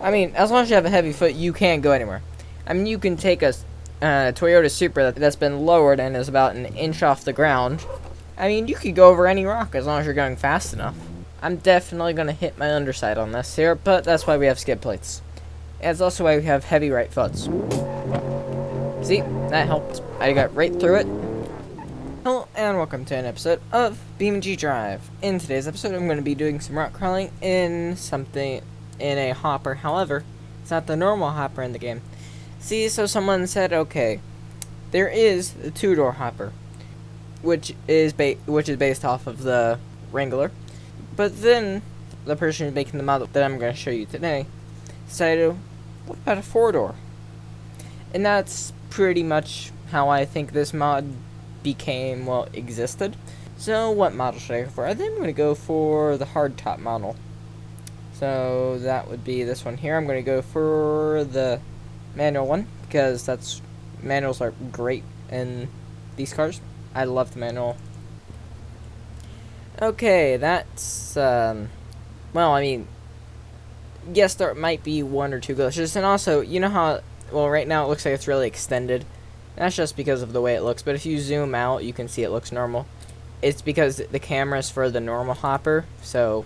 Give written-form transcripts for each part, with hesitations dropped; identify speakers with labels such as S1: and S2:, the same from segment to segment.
S1: I mean, as long as you have a heavy foot, you can go anywhere. I mean, you can take a Toyota Supra that's been lowered and is about an inch off the ground. I mean, you could go over any rock as long as you're going fast enough. I'm definitely going to hit my underside on this here, but that's why we have skid plates. And it's also why we have heavy right foots. See, that helped. I got right through it. Hello, and welcome to an episode of BeamNG.Drive. In today's episode, I'm going to be doing some rock crawling in a hopper. However, it's not the normal hopper in the game. See, so someone said, okay, there is the two-door hopper, which is based off of the Wrangler. But then, the person who's making the model that I'm going to show you today decided, what about a four-door? And that's pretty much how I think this mod existed. So, what model should I go for? I think I'm going to go for the hardtop model. So, that would be this one here. I'm going to go for the manual one, because manuals are great in these cars. I love the manual. Okay, that's, well, I mean, yes, there might be one or two glitches, and also, you know how, well, right now it looks like it's really extended. That's just because of the way it looks, but if you zoom out, you can see it looks normal. It's because the camera's for the normal hopper, so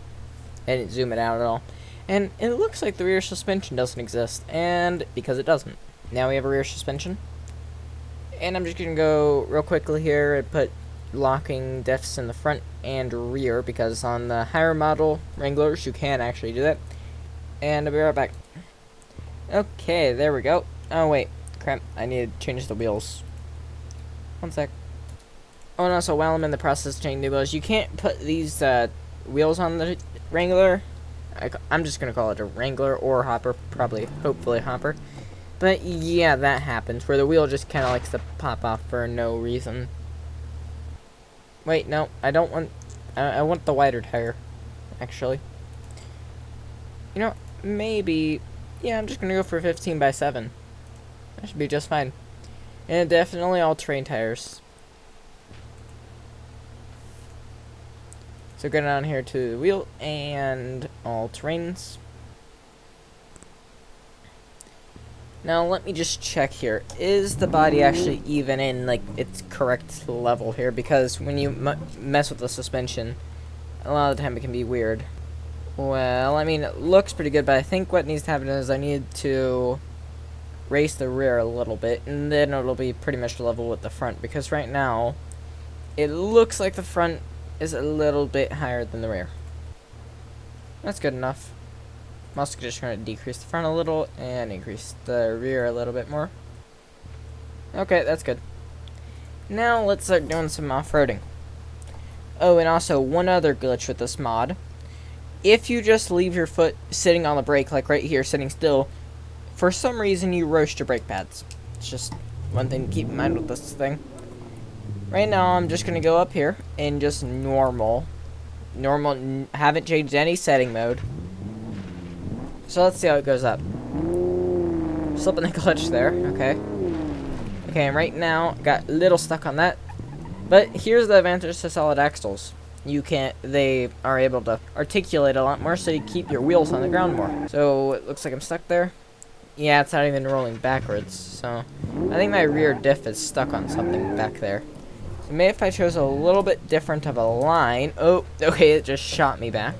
S1: I didn't zoom it out at all. And it looks like the rear suspension doesn't exist, and because it doesn't. Now we have a rear suspension. And I'm just going to go real quickly here and put locking diffs in the front and rear, because on the higher model Wranglers you can actually do that. And I'll be right back. Okay, there we go. Oh wait, crap, I need to change the wheels. One sec. Oh, and also while I'm in the process of changing the wheels, you can't put these wheels on the Wrangler. I'm just gonna call it a Wrangler or hopper, hopefully hopper. But yeah, that happens, where the wheel just kind of likes to pop off for no reason. Wait, no, I don't want... I want the wider tire, actually. You know, maybe... Yeah, I'm just gonna go for 15x7. That should be just fine. And definitely all-terrain tires. So go down here to the wheel, and all-terrains. Now, let me just check here. Is the body actually even in, like, its correct level here? Because when you mess with the suspension, a lot of the time it can be weird. Well, I mean, it looks pretty good, but I think what needs to happen is I need to raise the rear a little bit, and then it'll be pretty much level with the front. Because right now, it looks like the front is a little bit higher than the rear. That's good enough. I'm also just going to decrease the front a little and increase the rear a little bit more. Okay, that's good. Now let's start doing some off-roading. Oh, and also one other glitch with this mod. If you just leave your foot sitting on the brake, like right here, sitting still, for some reason you roast your brake pads. It's just one thing to keep in mind with this thing. Right now I'm just going to go up here in just normal. Haven't changed any setting mode. So let's see how it goes up. Slipping the clutch there, okay. Okay, and right now, got a little stuck on that. But here's the advantage to solid axles. They are able to articulate a lot more, so you keep your wheels on the ground more. So it looks like I'm stuck there. Yeah, it's not even rolling backwards, so I think my rear diff is stuck on something back there. So maybe if I chose a little bit different of a line. Oh, okay, it just shot me back.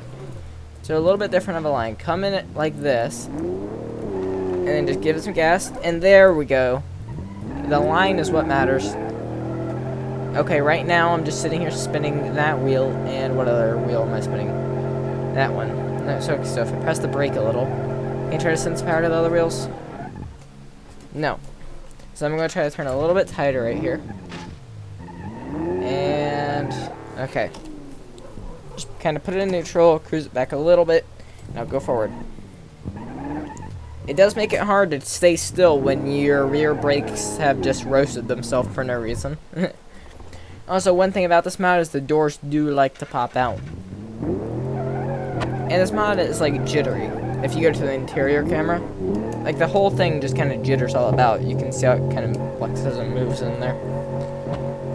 S1: So a little bit different of a line. Come in it like this. And then just give it some gas. And there we go. The line is what matters. Okay, right now I'm just sitting here spinning that wheel. And what other wheel am I spinning? That one. No, so if I press the brake a little. Can you try to send some power to the other wheels? No. So I'm going to try to turn a little bit tighter right here. And... okay. Just kind of put it in neutral, cruise it back a little bit, now go forward. It does make it hard to stay still when your rear brakes have just roasted themselves for no reason. Also, one thing about this mod is the doors do like to pop out. And this mod is like jittery. If you go to the interior camera, like the whole thing just kind of jitters all about. You can see how it kind of flexes and moves in there.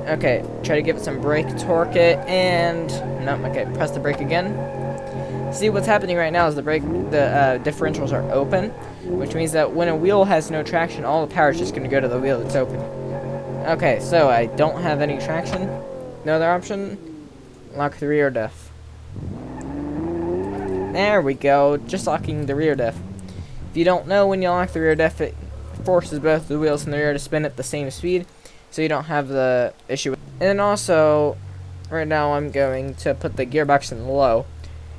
S1: Okay, try to give it some brake, torque it, and... no, okay, press the brake again. See, what's happening right now is the differentials are open, which means that when a wheel has no traction, all the power is just going to go to the wheel that's open. Okay, so I don't have any traction. No other option. Lock the rear diff. There we go, just locking the rear diff. If you don't know, when you lock the rear diff, it forces both the wheels in the rear to spin at the same speed, so you don't have the issue. And then also, right now I'm going to put the gearbox in low.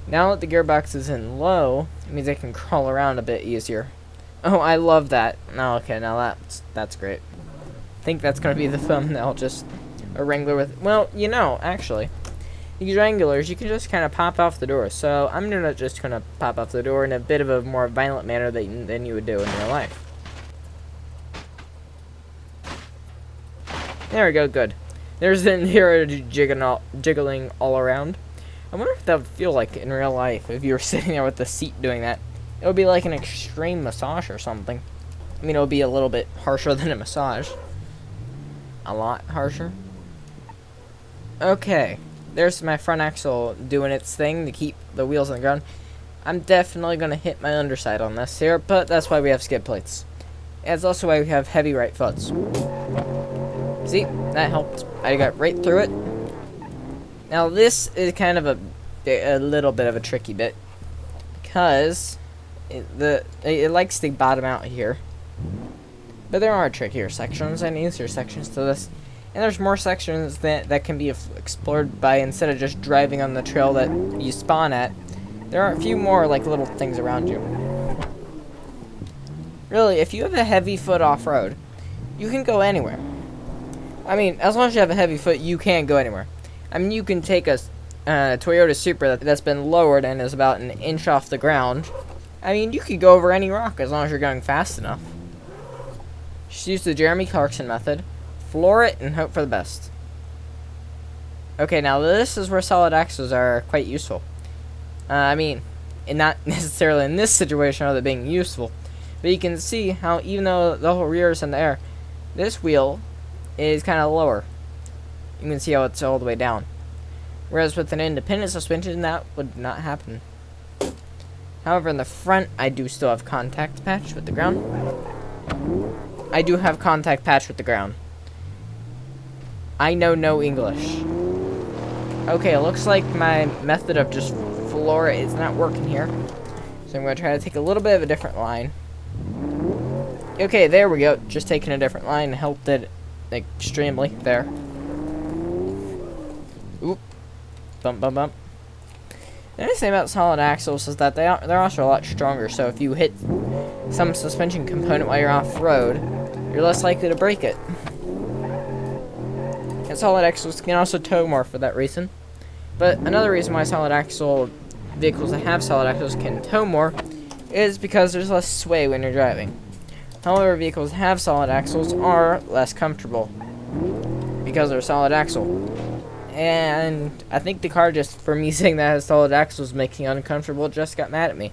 S1: Now that the gearbox is in low, it means I can crawl around a bit easier. Oh, I love that. Oh, okay, now that's great. I think that's going to be the thumbnail, just a Wrangler with... Well, you know, actually, these Wranglers, you can just kind of pop off the door. So I'm just going to pop off the door in a bit of a more violent manner than you would do in real life. There we go, good. There's the interior jiggling all around. I wonder if that would feel like in real life if you were sitting there with the seat doing that. It would be like an extreme massage or something. I mean, it would be a little bit harsher than a massage. A lot harsher. Okay, there's my front axle doing its thing to keep the wheels on the ground. I'm definitely going to hit my underside on this here, but that's why we have skid plates. And it's also why we have heavy right foots. See, that helped. I got right through it. Now this is kind of a little bit of a tricky bit, because it likes to bottom out here. But there are trickier sections and easier sections to this. And there's more sections that can be explored by, instead of just driving on the trail that you spawn at, there are a few more like little things around you. Really, if you have a heavy foot off-road, you can go anywhere. I mean, as long as you have a heavy foot, you can go anywhere. I mean, you can take a Toyota Supra that's been lowered and is about an inch off the ground. I mean, you could go over any rock as long as you're going fast enough. Just use the Jeremy Clarkson method. Floor it and hope for the best. Okay, now this is where solid axles are quite useful. I mean, not necessarily in this situation are they being useful, but you can see how even though the whole rear is in the air, this wheel is kind of lower. You can see how it's all the way down. Whereas with an independent suspension, that would not happen. However, in the front, I do still have contact patch with the ground. I do have contact patch with the ground. I know no English. Okay, it looks like my method of just floor it is not working here. So I'm going to try to take a little bit of a different line. Okay, there we go. Just taking a different line helped it extremely. There. Oop. Bump, bump, bump. The nice thing about solid axles is that they're also a lot stronger, so if you hit some suspension component while you're off-road, you're less likely to break it. And solid axles can also tow more for that reason. But another reason why solid axle vehicles that have solid axles can tow more is because there's less sway when you're driving. However, vehicles that have solid axles are less comfortable because they're solid axle. And I think the car, just for me saying that has solid axles making it uncomfortable, just got mad at me.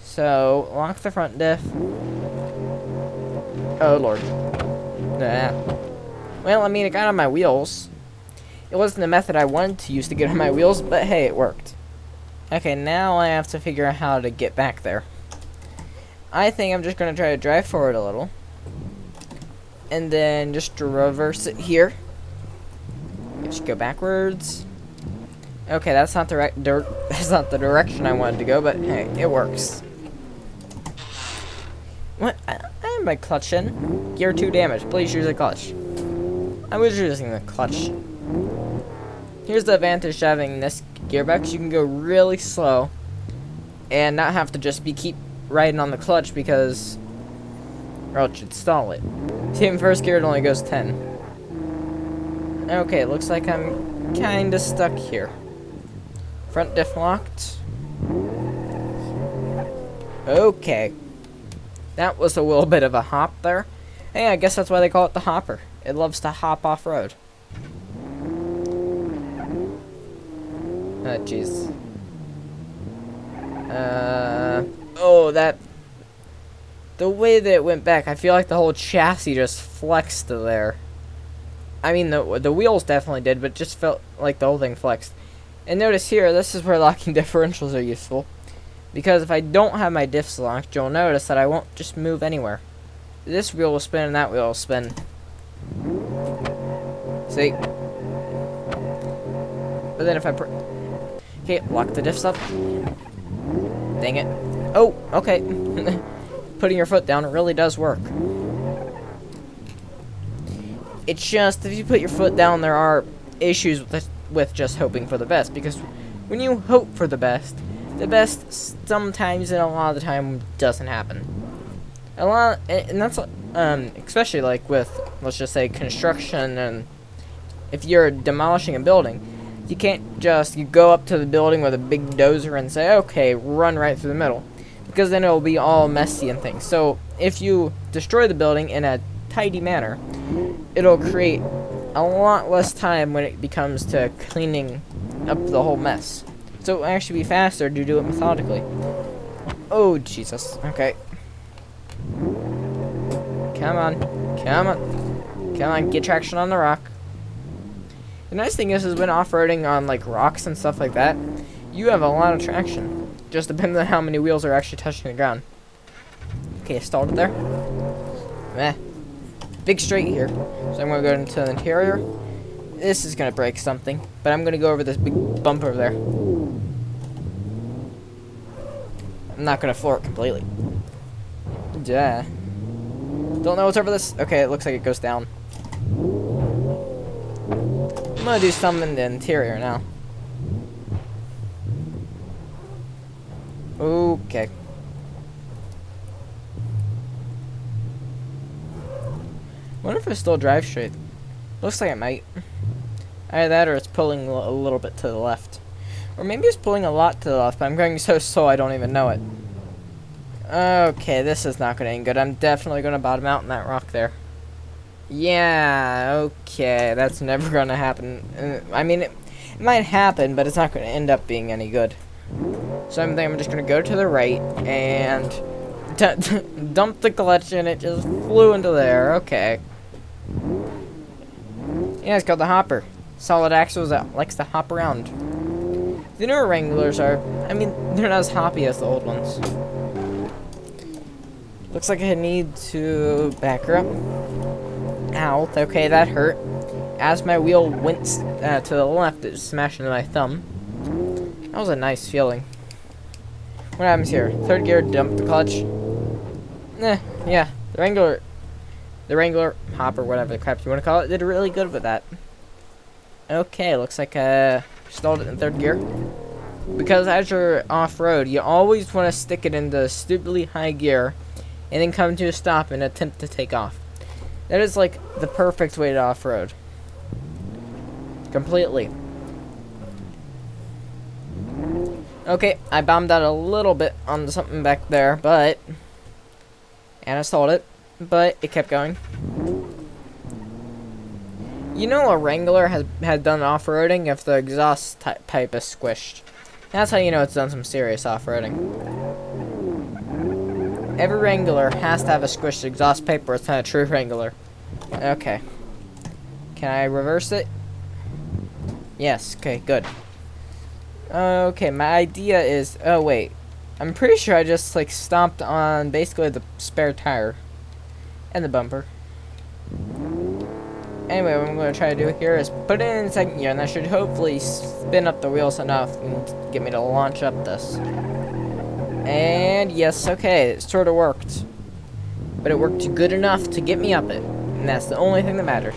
S1: So, lock the front diff. Oh, Lord. Nah. Well, I mean, it got on my wheels. It wasn't the method I wanted to use to get on my wheels, but hey, it worked. Okay, now I have to figure out how to get back there. I think I'm just going to try to drive forward a little. And then just reverse it here. Just go backwards. Okay, that's not that's not the direction I wanted to go, but hey, it works. What? I am by clutch in. Gear 2 damage. Please use a clutch. I was using the clutch. Here's the advantage to having this gearbox. You can go really slow and not have to just keep riding on the clutch because, or else you'd stall it. See, in first gear it only goes 10. Okay, it looks like I'm kinda stuck here. Front diff locked. Okay. That was a little bit of a hop there. Hey, I guess that's why they call it the hopper. It loves to hop off-road. Oh, jeez. Oh, the way that it went back, I feel like the whole chassis just flexed there. I mean, the wheels definitely did, but it just felt like the whole thing flexed. And notice here, this is where locking differentials are useful. Because if I don't have my diffs locked, you'll notice that I won't just move anywhere. This wheel will spin and that wheel will spin. See? But then if I okay, lock the diffs up. Dang it. Oh, okay. Putting your foot down, it really does work. It's just, if you put your foot down, there are issues with just hoping for the best. Because when you hope for the best sometimes and a lot of the time doesn't happen. And that's, especially like with, let's just say, construction, and if you're demolishing a building, you can't just go up to the building with a big dozer and say, okay, run right through the middle. Because then it'll be all messy and things. So if you destroy the building in a tidy manner, it'll create a lot less time when it becomes to cleaning up the whole mess. So it'll actually be faster to do it methodically. Oh, Jesus. Okay. Come on. Come on. Come on, get traction on the rock. The nice thing is when off-roading on like rocks and stuff like that, you have a lot of traction. Just depends on how many wheels are actually touching the ground. Okay, stalled it there. Meh. Big straight here. So I'm going to go into the interior. This is going to break something, but I'm going to go over this big bump over there. I'm not going to floor it completely. Duh. Don't know what's over this. Okay, it looks like it goes down. I'm going to do some in the interior now. Okay. Wonder if it still drives straight. Looks like it might. Either that or it's pulling a little bit to the left. Or maybe it's pulling a lot to the left, but I'm going so slow I don't even know it. Okay, this is not going to end good. I'm definitely going to bottom out in that rock there. Yeah, okay, that's never going to happen. I mean, it might happen, but it's not going to end up being any good. So I'm just going to go to the right and dump the clutch, and it just flew into there. Okay. Yeah, it's called the hopper. Solid axles that likes to hop around. The newer Wranglers are, I mean, they're not as hoppy as the old ones. Looks like I need to back her up. Ow, okay, that hurt. As my wheel went to the left, it smashed into my thumb. That was a nice feeling. What happens here? Third gear, dump the clutch. Yeah, the Wrangler, hopper, whatever the crap you want to call it, did really good with that. Okay, looks like I stalled it in third gear. Because as you're off-road, you always want to stick it in the stupidly high gear and then come to a stop and attempt to take off. That is like the perfect way to off-road. Completely. Okay, I bombed out a little bit on something back there, but... and I stalled it, but it kept going. You know a Wrangler had done off-roading if the exhaust pipe is squished. That's how you know it's done some serious off-roading. Every Wrangler has to have a squished exhaust pipe or it's not a true Wrangler. Okay. Can I reverse it? Yes, okay, good. Okay, my idea is... oh, wait. I'm pretty sure I just, like, stomped on basically the spare tire. And the bumper. Anyway, what I'm going to try to do here is put it in second gear, and that should hopefully spin up the wheels enough and get me to launch up this. And yes, okay, it sort of worked. But it worked good enough to get me up it. And that's the only thing that matters.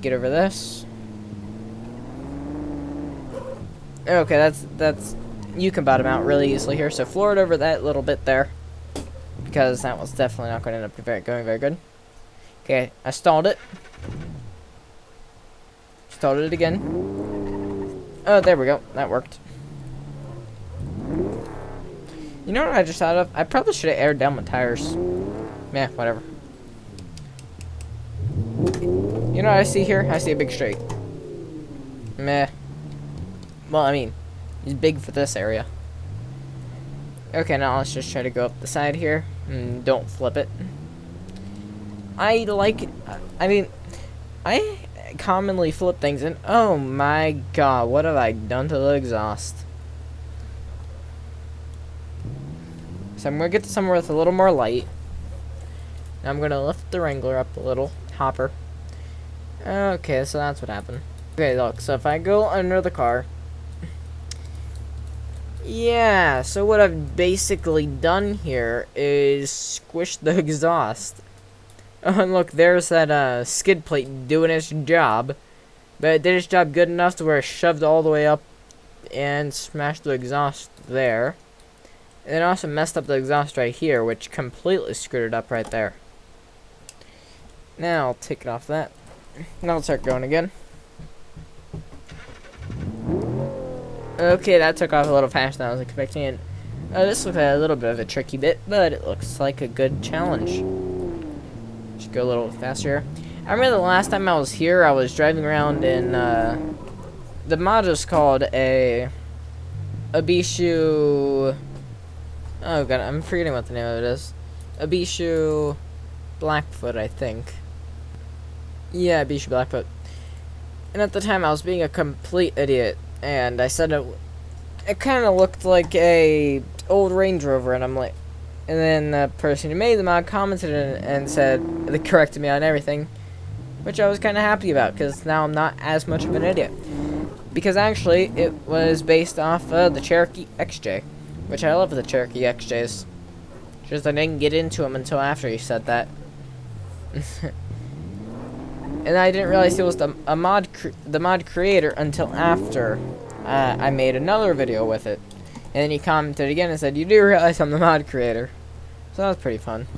S1: Get over this. Okay, that's you can bottom out really easily here. So floor it over that little bit there. Because that was definitely not going to end up going very good. Okay, I stalled it. Stalled it again. Oh, there we go. That worked. You know what I just thought of? I probably should have aired down my tires. Meh, whatever. You know what I see here? I see a big straight. Meh. Well, I mean, he's big for this area. Okay, now let's just try to go up the side here. And don't flip it. I like it. I mean, I commonly flip things, and oh my god, what have I done to the exhaust? So I'm gonna get to somewhere with a little more light. Now I'm gonna lift the Wrangler up a little, hopper. Okay, so that's what happened. Okay, look, so if I go under the car, yeah, so what I've basically done here is squish the exhaust. Oh, and look, there's that skid plate doing its job. But it did its job good enough to where it shoved all the way up and smashed the exhaust there. And it also messed up the exhaust right here, which completely screwed it up right there. Now I'll take it off that. Now let's start going again. Okay, that took off a little faster than I was expecting. This looks like a little bit of a tricky bit, but it looks like a good challenge. Should go a little faster. I remember the last time I was here, I was driving around in, the mod is called a Bishu, oh god, I'm forgetting what the name of it is. A Bishu Blackfoot, I think. Yeah, Bishu Blackfoot. And at the time, I was being a complete idiot, and I said it kind of looked like a old Range Rover, and I'm like, and then the person who made the mod commented and said, they corrected me on everything, which I was kind of happy about, because now I'm not as much of an idiot. Because actually, it was based off the Cherokee XJ, which I love the Cherokee XJs. Just I didn't get into them until after he said that. And I didn't realize it was the mod creator until after I made another video with it. And then he commented again and said, "You do realize I'm the mod creator." So that was pretty fun.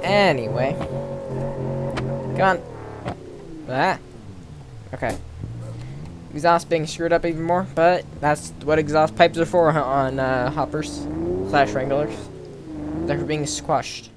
S1: Anyway. Come on. Ah. Okay. Exhaust being screwed up even more, but that's what exhaust pipes are for on hoppers / Wranglers. They're for being squashed.